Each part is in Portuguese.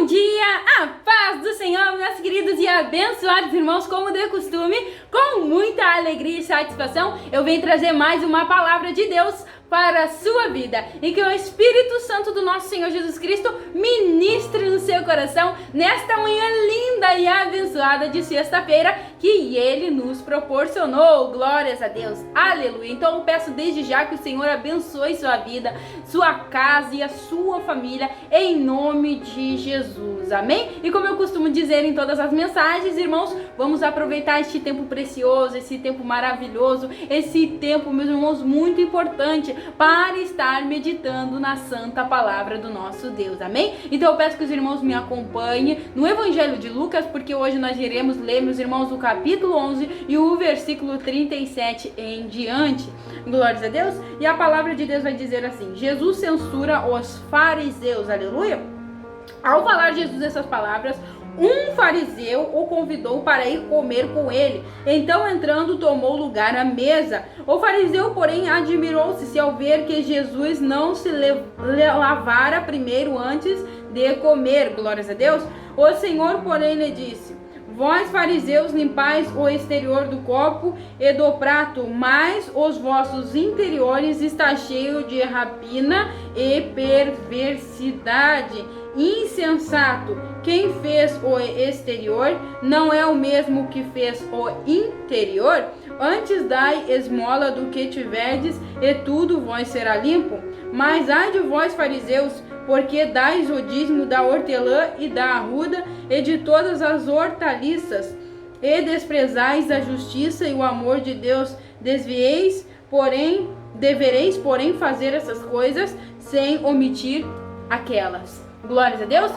dia, a paz do Senhor, meus queridos e abençoados irmãos, como de costume, com muita alegria e satisfação, eu venho trazer mais uma palavra de Deus para a sua vida, e que o Espírito Santo do nosso Senhor Jesus Cristo ministre no seu coração nesta manhã linda e abençoada de sexta-feira que Ele nos proporcionou. Glórias a Deus, aleluia. Então eu peço desde já que o Senhor abençoe sua vida, sua casa e a sua família, em nome de Jesus, amém? E como eu costumo dizer em todas as mensagens, irmãos, vamos aproveitar este tempo precioso, esse tempo maravilhoso, esse tempo, meus irmãos, muito importante para estar meditando na santa palavra do nosso Deus, amém? Então eu peço que os irmãos me acompanhem no Evangelho de Lucas, porque hoje nós iremos ler, meus irmãos, o capítulo 11 e o versículo 37 em diante. Glórias a Deus. E a palavra de Deus vai dizer assim: Jesus censura os fariseus, aleluia. Ao falar Jesus essas palavras, um fariseu o convidou para ir comer com ele. Então, entrando, tomou lugar à mesa. O fariseu, porém, admirou-se ao ver que Jesus não se lavara primeiro antes de comer. Glórias a Deus. O Senhor, porém, lhe disse: vós, fariseus, limpais o exterior do copo e do prato, mas os vossos interiores está cheio de rapina e perversidade. Insensato, quem fez o exterior não é o mesmo que fez o interior? Antes dai esmola do que tiverdes, e tudo vós será limpo. Mas ai de vós, fariseus, porque dais o dízimo da hortelã e da arruda e de todas as hortaliças, e desprezais a justiça e o amor de Deus. Devereis, porém, fazer essas coisas sem omitir aquelas. Glórias a Deus.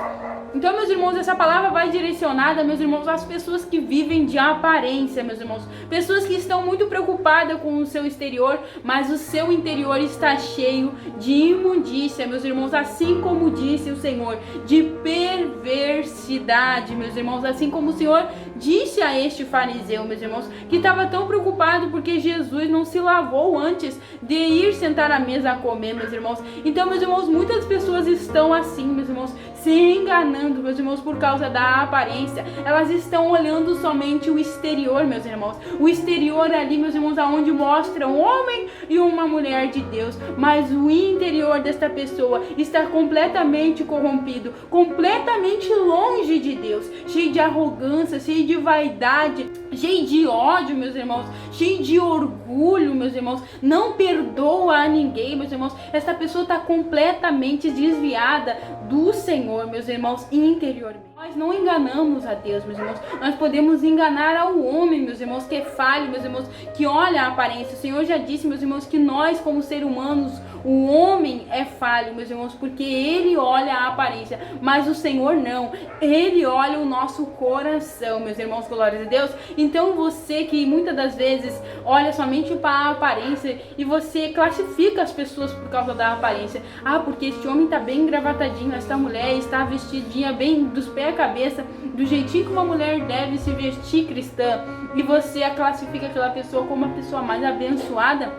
Então, meus irmãos, essa palavra vai direcionada, meus irmãos, às pessoas que vivem de aparência, meus irmãos. Pessoas que estão muito preocupadas com o seu exterior, mas o seu interior está cheio de imundícia, meus irmãos. Assim como disse o Senhor, de perversidade, meus irmãos. Assim como o Senhor disse a este fariseu, meus irmãos, que estava tão preocupado porque Jesus não se lavou antes de ir sentar à mesa a comer, meus irmãos. Então, meus irmãos, muitas pessoas estão assim, meus irmãos, se enganando, meus irmãos, por causa da aparência. Elas estão olhando somente o exterior, meus irmãos. O exterior ali, meus irmãos, aonde mostra um homem e uma mulher de Deus. Mas o interior desta pessoa está completamente corrompido, completamente longe de Deus, cheio de arrogância, cheio de vaidade, cheio de ódio, meus irmãos, cheio de orgulho, meus irmãos. Não perdoa a ninguém, meus irmãos. Essa pessoa está completamente desviada do Senhor, meus irmãos, interiormente. Nós não enganamos a Deus, meus irmãos. Nós podemos enganar ao homem, meus irmãos, que é falho, meus irmãos, que olha a aparência. O Senhor já disse, meus irmãos, que nós, como seres humanos, o homem é falho, meus irmãos, porque ele olha a aparência, mas o Senhor não. Ele olha o nosso coração, meus irmãos, glórias a Deus. Então você que muitas das vezes olha somente para a aparência e você classifica as pessoas por causa da aparência. Ah, porque este homem está bem engravatadinho, esta mulher está vestidinha bem dos pés à cabeça, do jeitinho que uma mulher deve se vestir cristã, e você a classifica aquela pessoa como a pessoa mais abençoada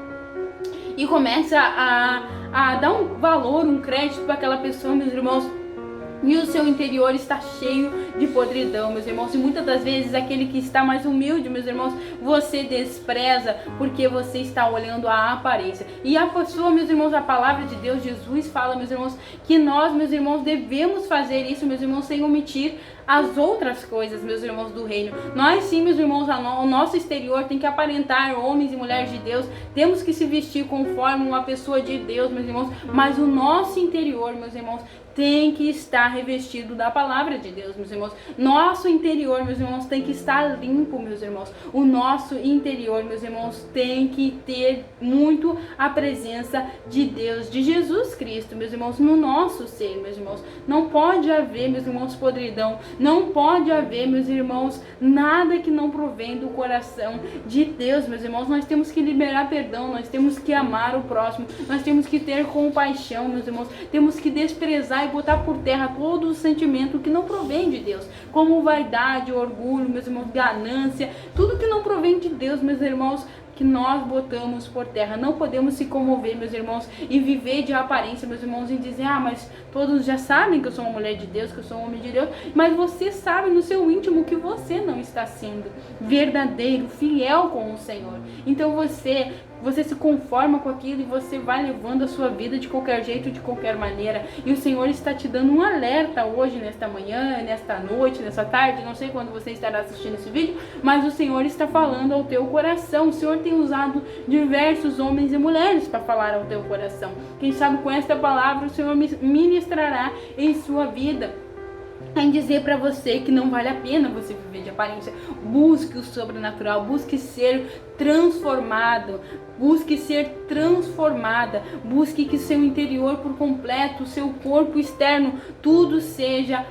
e começa a dar um valor, um crédito para aquela pessoa, meus irmãos, e o seu interior está cheio de podridão, meus irmãos. E muitas das vezes aquele que está mais humilde, meus irmãos, você despreza porque você está olhando a aparência. E a pessoa, meus irmãos, a palavra de Deus, Jesus fala, meus irmãos, que nós, meus irmãos, devemos fazer isso, meus irmãos, sem omitir as outras coisas, meus irmãos do reino. Nós sim, meus irmãos, o nosso exterior tem que aparentar homens e mulheres de Deus. Temos que se vestir conforme uma pessoa de Deus, meus irmãos. Mas o nosso interior, meus irmãos, tem que estar revestido da palavra de Deus, meus irmãos. Nosso interior, meus irmãos, tem que estar limpo, meus irmãos. O nosso interior, meus irmãos, tem que ter muito a presença de Deus, de Jesus Cristo, meus irmãos, no nosso ser, meus irmãos. Não pode haver, meus irmãos, podridão. Não pode haver, meus irmãos, nada que não provém do coração de Deus, meus irmãos. Nós temos que liberar perdão, nós temos que amar o próximo, nós temos que ter compaixão, meus irmãos. Temos que desprezar e botar por terra todo o sentimento que não provém de Deus, como vaidade, orgulho, meus irmãos, ganância, tudo que não provém de Deus, meus irmãos, que nós botamos por terra. Não podemos se comover, meus irmãos, e viver de aparência, meus irmãos, e dizer, mas todos já sabem que eu sou uma mulher de Deus, que eu sou um homem de Deus, mas você sabe no seu íntimo que você não está sendo verdadeiro, fiel com o Senhor. Então você se conforma com aquilo e você vai levando a sua vida de qualquer jeito, de qualquer maneira. E o Senhor está te dando um alerta hoje, nesta manhã, nesta noite, nessa tarde, não sei quando você estará assistindo esse vídeo, mas o Senhor está falando ao teu coração. O Senhor tem usado diversos homens e mulheres para falar ao teu coração. Quem sabe com esta palavra o Senhor ministrará em sua vida, em dizer para você que não vale a pena você viver de aparência. Busque o sobrenatural, busque ser transformado, busque ser transformada, busque que seu interior por completo, seu corpo externo, tudo seja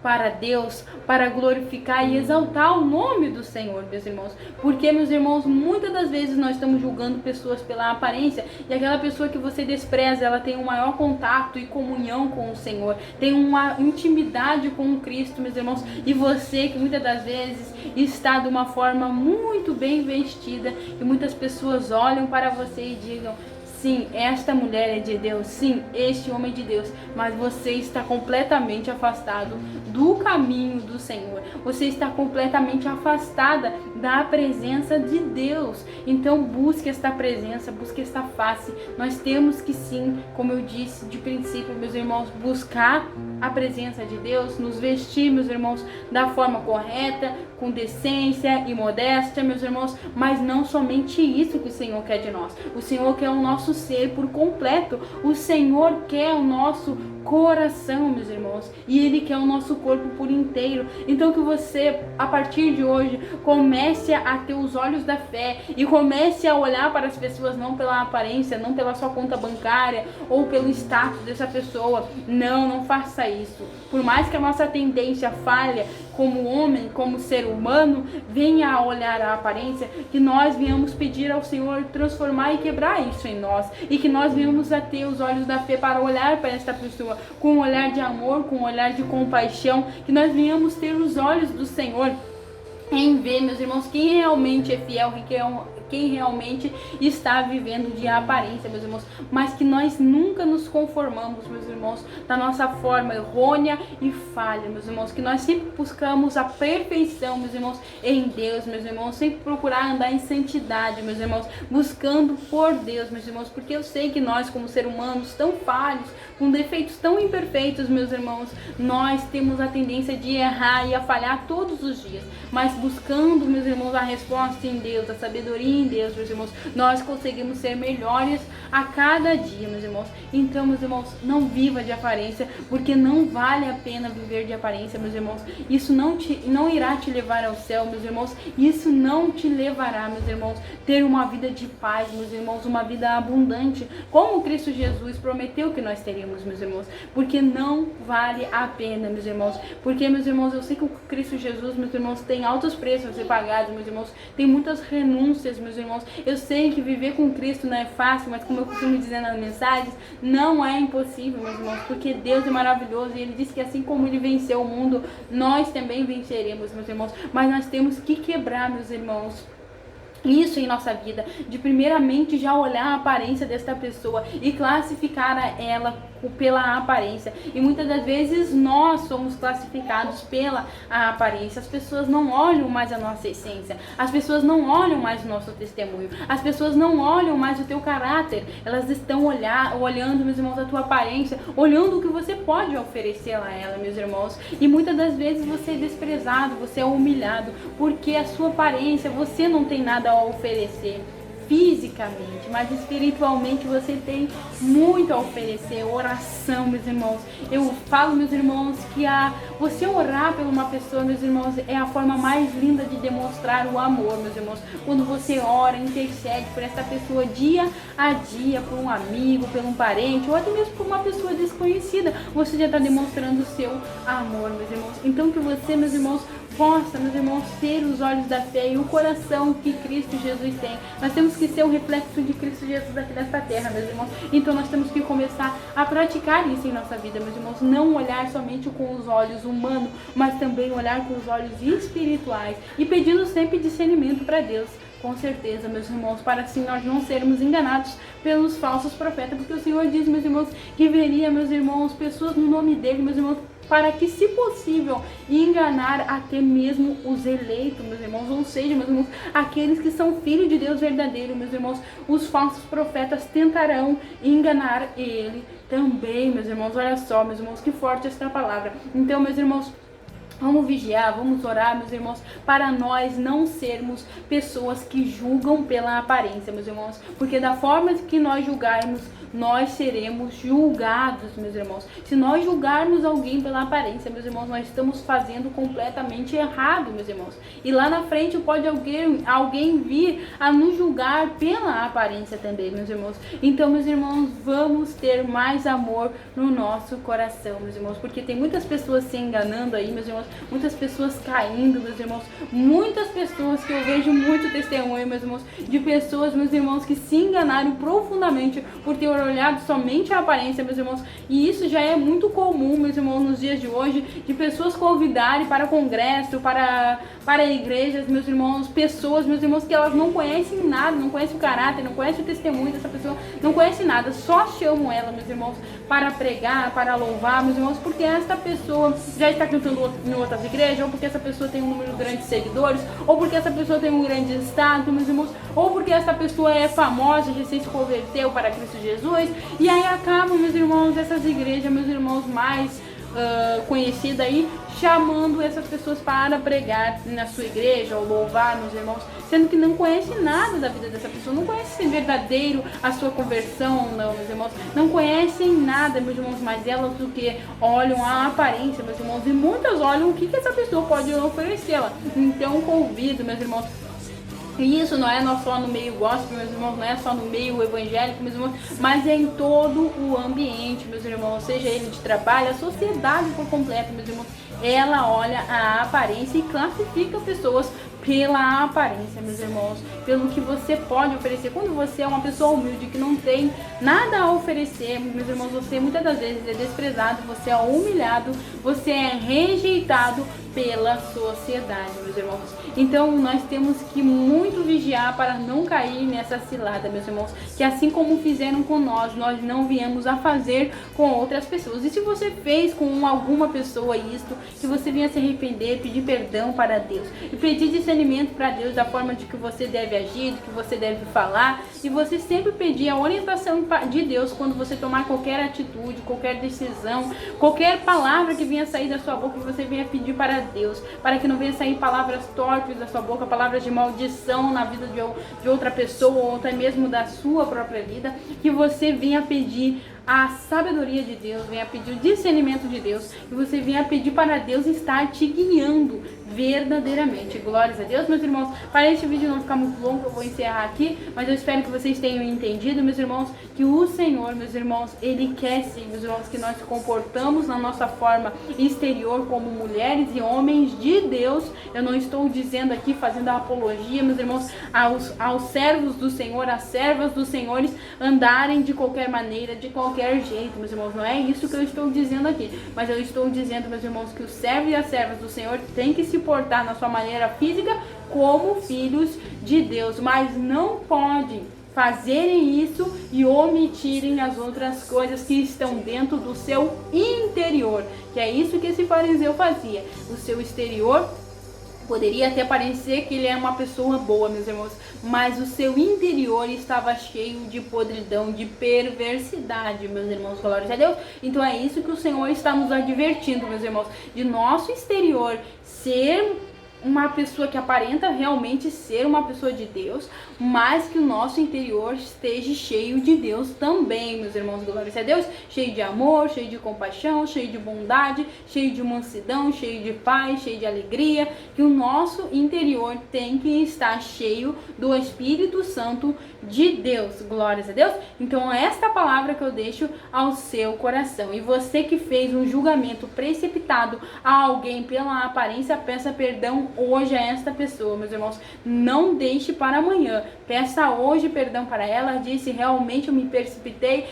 para Deus, para glorificar e exaltar o nome do Senhor, meus irmãos. Porque, meus irmãos, muitas das vezes nós estamos julgando pessoas pela aparência, e aquela pessoa que você despreza, ela tem um maior contato e comunhão com o Senhor, tem uma intimidade com o Cristo, meus irmãos, e você que muitas das vezes está de uma forma muito bem vestida, e muitas pessoas olham para você e digam, sim, esta mulher é de Deus, sim, este homem é de Deus, mas você está completamente afastado do caminho do Senhor. Você está completamente afastada da presença de Deus. Então busque esta presença, busque esta face. Nós temos que sim, como eu disse de princípio, meus irmãos, buscar a presença de Deus, nos vestir, meus irmãos, da forma correta, com decência e modéstia, meus irmãos, mas não somente isso que o Senhor quer de nós. O Senhor quer o nosso ser por completo. O Senhor quer o nosso coração, meus irmãos, e Ele quer o nosso corpo por inteiro. Então que você, a partir de hoje, comece a ter os olhos da fé e comece a olhar para as pessoas não pela aparência, não pela sua conta bancária ou pelo status dessa pessoa. Não faça isso. Por mais que a nossa tendência falha como homem, como ser humano, venha a olhar a aparência, que nós venhamos pedir ao Senhor transformar e quebrar isso em nós, e que nós venhamos a ter os olhos da fé para olhar para esta pessoa com um olhar de amor, com um olhar de compaixão, que nós venhamos ter os olhos do Senhor em ver, meus irmãos, quem realmente é fiel, quem realmente está vivendo de aparência, meus irmãos, mas que nós nunca nos conformamos, meus irmãos, da nossa forma errônea e falha, meus irmãos, que nós sempre buscamos a perfeição, meus irmãos, em Deus, meus irmãos, sempre procurar andar em santidade, meus irmãos, buscando por Deus, meus irmãos, porque eu sei que nós, como seres humanos tão falhos, com defeitos tão imperfeitos, meus irmãos, nós temos a tendência de errar e a falhar todos os dias, mas buscando, meus irmãos, a resposta em Deus, a sabedoria em Deus, meus irmãos, nós conseguimos ser melhores a cada dia, meus irmãos. Então, meus irmãos, não viva de aparência, porque não vale a pena viver de aparência, meus irmãos. Isso não irá te levar ao céu, meus irmãos. Isso não te levará, meus irmãos, ter uma vida de paz, meus irmãos, uma vida abundante, como Cristo Jesus prometeu que nós teríamos, meus irmãos. Porque não vale a pena, meus irmãos. Porque, meus irmãos, eu sei que o Cristo Jesus, meus irmãos, tem altos preços a ser pagados, meus irmãos. Tem muitas renúncias, meus irmãos. Eu sei que viver com Cristo não é fácil, mas como eu costumo dizer nas mensagens, não é impossível, meus irmãos, porque Deus é maravilhoso e Ele disse que assim como Ele venceu o mundo, nós também venceremos, meus irmãos. Mas nós temos que quebrar, meus irmãos, isso em nossa vida, de primeiramente já olhar a aparência desta pessoa e classificar ela pela aparência. E muitas das vezes nós somos classificados pela aparência. As pessoas não olham mais a nossa essência, as pessoas não olham mais o nosso testemunho, as pessoas não olham mais o teu caráter. Elas estão olhando, meus irmãos, a tua aparência, olhando o que você pode oferecer a ela, meus irmãos. E muitas das vezes você é desprezado, você é humilhado, porque a sua aparência, você não tem nada a oferecer fisicamente, mas espiritualmente você tem muito a oferecer. Oração, meus irmãos. Eu falo, meus irmãos, que você orar por uma pessoa, meus irmãos, é a forma mais linda de demonstrar o amor, meus irmãos. Quando você ora, intercede por essa pessoa dia a dia, por um amigo, por um parente, ou até mesmo por uma pessoa desconhecida, você já está demonstrando o seu amor, meus irmãos. Então que você, meus irmãos, possa, meus irmãos, ter os olhos da fé e o coração que Cristo Jesus tem. Nós temos que ser o reflexo de Cristo Jesus aqui nesta terra, meus irmãos. Então nós temos que começar a praticar isso em nossa vida, meus irmãos. Não olhar somente com os olhos humanos, mas também olhar com os olhos espirituais. E pedindo sempre discernimento para Deus. Com certeza, meus irmãos, para assim nós não sermos enganados pelos falsos profetas, porque o Senhor diz, meus irmãos, que veria, meus irmãos, pessoas no nome dele, meus irmãos, para que, se possível, enganar até mesmo os eleitos, meus irmãos, ou seja, meus irmãos, aqueles que são filhos de Deus verdadeiro, meus irmãos, os falsos profetas tentarão enganar ele também, meus irmãos. Olha só, meus irmãos, que forte esta palavra. Então, meus irmãos, vamos vigiar, vamos orar, meus irmãos, para nós não sermos pessoas que julgam pela aparência, meus irmãos, porque da forma que nós julgarmos, nós seremos julgados, meus irmãos. Se nós julgarmos alguém pela aparência, meus irmãos, nós estamos fazendo completamente errado, meus irmãos. E lá na frente pode alguém vir a nos julgar pela aparência também, meus irmãos. Então, meus irmãos, vamos ter mais amor no nosso coração, meus irmãos, porque tem muitas pessoas se enganando aí, meus irmãos, muitas pessoas caindo, meus irmãos, muitas pessoas que eu vejo muito testemunho, meus irmãos, de pessoas, meus irmãos, que se enganaram profundamente por ter olhado somente a aparência, meus irmãos, e isso já é muito comum, meus irmãos, nos dias de hoje, de pessoas convidarem para congresso, para igrejas, meus irmãos, pessoas, meus irmãos, que elas não conhecem nada, não conhecem o caráter, não conhecem o testemunho dessa pessoa, não conhecem nada, só chamam ela, meus irmãos, para pregar, para louvar, meus irmãos, porque esta pessoa já está cantando em outras igrejas, ou porque essa pessoa tem um número grande de seguidores, ou porque essa pessoa tem um grande status, meus irmãos, ou porque essa pessoa é famosa, recém se converteu para Cristo Jesus, e aí acabam, meus irmãos, essas igrejas, meus irmãos, mais conhecidas aí, chamando essas pessoas para pregar na sua igreja ou louvar, meus irmãos, sendo que não conhece nada da vida dessa pessoa, não conhece se é verdadeiro a sua conversão, não, meus irmãos, não conhecem nada, meus irmãos, mas elas do que olham a aparência, meus irmãos, e muitas olham o que essa pessoa pode oferecê-la. Então convido, meus irmãos, e isso não é só no meio gospel, meus irmãos, não é só no meio evangélico, meus irmãos, mas é em todo o ambiente, meus irmãos, seja ele de trabalho, a sociedade por completo, meus irmãos, ela olha a aparência e classifica pessoas pela aparência, meus irmãos, pelo que você pode oferecer. Quando você é uma pessoa humilde que não tem nada a oferecer, meus irmãos, você muitas das vezes é desprezado, você é humilhado, você é rejeitado pela sociedade, meus irmãos. Então nós temos que muito vigiar para não cair nessa cilada, meus irmãos, que assim como fizeram com nós não viemos a fazer com outras pessoas. E se você fez com alguma pessoa isto, que você venha se arrepender, pedir perdão para Deus e pedir discernimento para Deus da forma de que você deve agir, de que você deve falar, e você sempre pedir a orientação de Deus quando você tomar qualquer atitude, qualquer decisão, qualquer palavra que venha sair da sua boca, que você venha pedir para Deus, para que não venha sair palavras torpes da sua boca, palavras de maldição na vida de outra pessoa, ou até mesmo da sua própria vida, que você venha pedir a sabedoria de Deus, venha pedir o discernimento de Deus, e você venha pedir para Deus estar te guiando verdadeiramente. Glórias a Deus, meus irmãos. Para este vídeo não ficar muito longo, eu vou encerrar aqui, mas eu espero que vocês tenham entendido, meus irmãos, que o Senhor, meus irmãos, Ele quer sim, meus irmãos, que nós comportamos na nossa forma exterior como mulheres e homens de Deus. Eu não estou dizendo aqui, fazendo a apologia, meus irmãos, aos servos do Senhor, às servas dos senhores andarem de qualquer maneira, de qualquer jeito, meus irmãos. Não é isso que eu estou dizendo aqui, mas eu estou dizendo, meus irmãos, que os servos e as servas do Senhor têm que se portar na sua maneira física como filhos de Deus, mas não podem fazerem isso e omitirem as outras coisas que estão dentro do seu interior, que é isso que esse fariseu fazia. O seu exterior poderia até parecer que ele é uma pessoa boa, meus irmãos, mas o seu interior estava cheio de podridão, de perversidade, meus irmãos, glórias a Deus. Então é isso que o Senhor está nos advertindo, meus irmãos, de nosso exterior ser uma pessoa que aparenta realmente ser uma pessoa de Deus, mas que o nosso interior esteja cheio de Deus também, meus irmãos, glórias a Deus, cheio de amor, cheio de compaixão, cheio de bondade, cheio de mansidão, cheio de paz, cheio de alegria, que o nosso interior tem que estar cheio do Espírito Santo de Deus, glórias a Deus. Então esta palavra que eu deixo ao seu coração, e você que fez um julgamento precipitado a alguém pela aparência, peça perdão hoje a esta pessoa, meus irmãos. Não deixe para amanhã. Peça hoje perdão para ela. Disse, realmente eu me precipitei,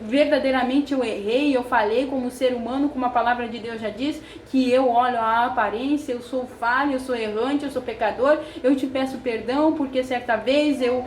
verdadeiramente eu errei, eu falei como ser humano, como a palavra de Deus já diz, que eu olho a aparência, eu sou falho, eu sou errante, eu sou pecador. Eu te peço perdão porque certa vez eu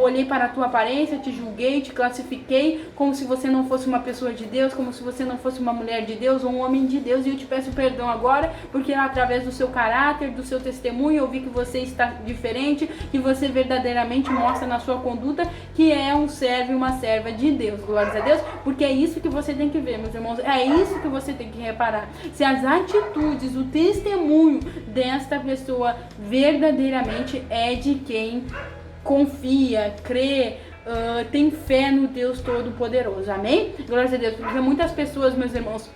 olhei para a tua aparência, te julguei, te classifiquei como se você não fosse uma pessoa de Deus, como se você não fosse uma mulher de Deus ou um homem de Deus, e eu te peço perdão agora, porque através do seu caráter, do seu testemunho, eu vi que você está diferente, que você verdadeiramente mostra na sua conduta que é um servo e uma serva de Deus, glórias a Deus, porque é isso que você tem que ver, meus irmãos, é isso que você tem que reparar, se as atitudes, o testemunho desta pessoa verdadeiramente é de quem confia, crê, tem fé no Deus Todo-Poderoso, amém? Glórias a Deus, porque muitas pessoas, meus irmãos,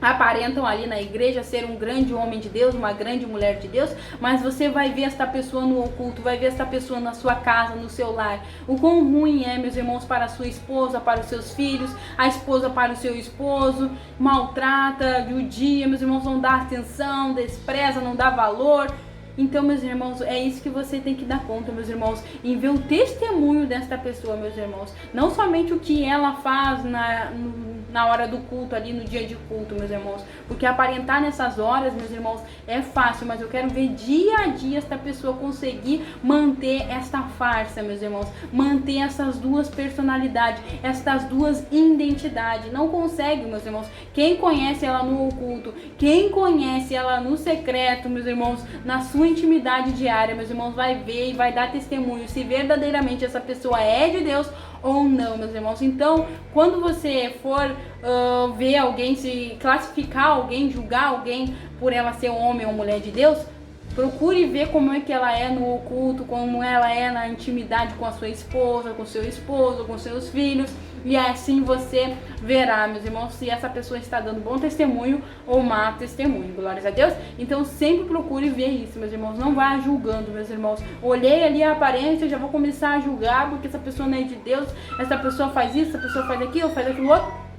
aparentam ali na igreja ser um grande homem de Deus, uma grande mulher de Deus, mas você vai ver esta pessoa no oculto, vai ver esta pessoa na sua casa, no seu lar. O quão ruim é, meus irmãos, para a sua esposa, para os seus filhos, a esposa para o seu esposo, maltrata, judia, meus irmãos, não dá atenção, despreza, não dá valor. Então, meus irmãos, é isso que você tem que dar conta, meus irmãos, em ver o testemunho desta pessoa, meus irmãos. Não somente o que ela faz na hora do culto, ali no dia de culto, meus irmãos. Porque aparentar nessas horas, meus irmãos, é fácil, mas eu quero ver dia a dia esta pessoa conseguir manter esta farsa, meus irmãos. Manter essas duas personalidades, estas duas identidades. Não consegue, meus irmãos. Quem conhece ela no oculto, quem conhece ela no secreto, meus irmãos, na sua intimidade diária, meus irmãos, vai ver e vai dar testemunho se verdadeiramente essa pessoa é de Deus ou não, meus irmãos. Então, quando você for ver alguém, se classificar alguém, julgar alguém por ela ser um homem ou mulher de Deus, procure ver como é que ela é no oculto, como ela é na intimidade com a sua esposa, com seu esposo, com seus filhos, e assim você verá, meus irmãos, se essa pessoa está dando bom testemunho ou má testemunho, glórias a Deus. Então sempre procure ver isso, meus irmãos, não vá julgando, meus irmãos. Olhei ali a aparência, já vou começar a julgar porque essa pessoa não é de Deus, essa pessoa faz isso, essa pessoa faz aquilo outro.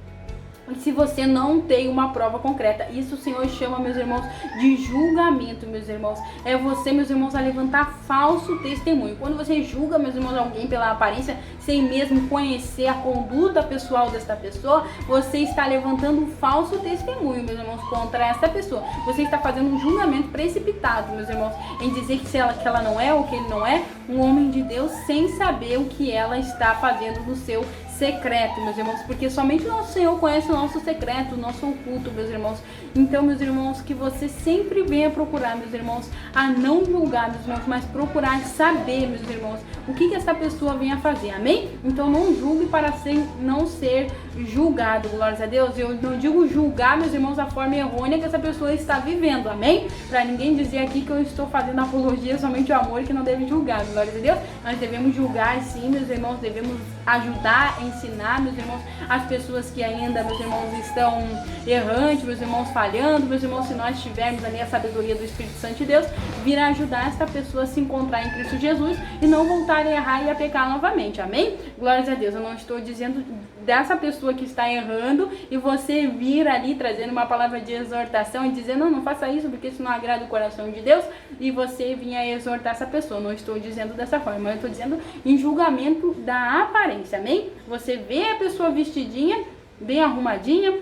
Se você não tem uma prova concreta, isso o Senhor chama, meus irmãos, de julgamento, meus irmãos. É você, meus irmãos, a levantar falso testemunho. Quando você julga, meus irmãos, alguém pela aparência, sem mesmo conhecer a conduta pessoal desta pessoa, você está levantando um falso testemunho, meus irmãos, contra esta pessoa. Você está fazendo um julgamento precipitado, meus irmãos, em dizer que ela não é ou que ele não é um homem de Deus, sem saber o que ela está fazendo no seu secreto, meus irmãos, porque somente o nosso Senhor conhece o nosso secreto, o nosso oculto, meus irmãos. Então, meus irmãos, que você sempre venha procurar, meus irmãos, a não julgar, meus irmãos, mas procurar saber, meus irmãos, o que essa pessoa vem a fazer, amém? Então não julgue para não ser julgado, glórias a Deus. Eu não digo julgar, meus irmãos, a forma errônea que essa pessoa está vivendo, amém? Para ninguém dizer aqui que eu estou fazendo apologia somente ao amor, que não deve julgar, glórias a Deus. Nós devemos julgar sim, meus irmãos, devemos ajudar, ensinar, meus irmãos, as pessoas que ainda, meus irmãos, estão errantes, meus irmãos, falhando, meus irmãos, se nós tivermos ali a sabedoria do Espírito Santo de Deus, virá ajudar esta pessoa a se encontrar em Cristo Jesus e não voltar a errar e a pecar novamente, amém? Glórias a Deus. Eu não estou dizendo dessa pessoa que está errando e você vir ali trazendo uma palavra de exortação e dizer, não faça isso porque isso não agrada o coração de Deus, e você vinha exortar essa pessoa. Não estou dizendo dessa forma, eu estou dizendo em julgamento da aparência, amém? Você vê a pessoa vestidinha, bem arrumadinha,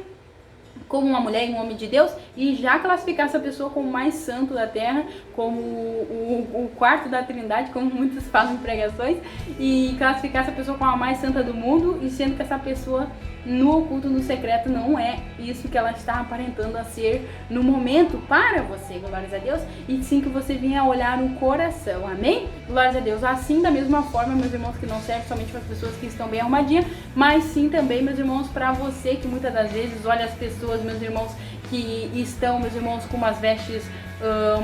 como uma mulher e um homem de Deus, e já classificar essa pessoa como o mais santo da terra, como o quarto da Trindade, como muitos falam em pregações, e classificar essa pessoa como a mais santa do mundo, e sendo que essa pessoa no oculto, no secreto, não é isso que ela está aparentando a ser no momento para você, glórias a Deus, e sim que você venha olhar o coração, amém? Glórias a Deus. Assim, da mesma forma, meus irmãos, que não serve somente para as pessoas que estão bem arrumadinhas, mas sim também, meus irmãos, para você que muitas das vezes olha as pessoas, meus irmãos, que estão, meus irmãos, com umas vestes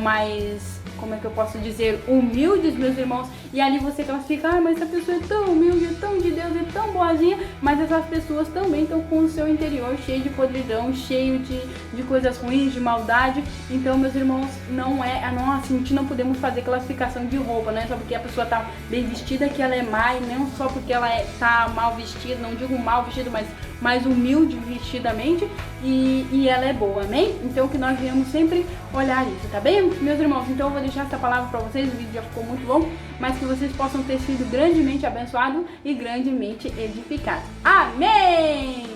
mais, como é que eu posso dizer, humildes, meus irmãos, e ali você classifica, mas essa pessoa é tão humilde, é tão de Deus, é tão boazinha, mas essas pessoas também estão com o seu interior cheio de podridão, cheio de coisas ruins, de maldade. Então, meus irmãos, não assim, a gente não podemos fazer classificação de roupa, não é só porque a pessoa tá bem vestida que ela é má, e não só porque ela tá mal vestida, não digo mal vestido, mas mais humilde vestidamente, e ela é boa, amém? Então que nós venhamos sempre olhar isso. tá bem, meus irmãos? Então eu vou deixar essa palavra para vocês, o vídeo já ficou muito bom, mas que vocês possam ter sido grandemente abençoados e grandemente edificados. Amém!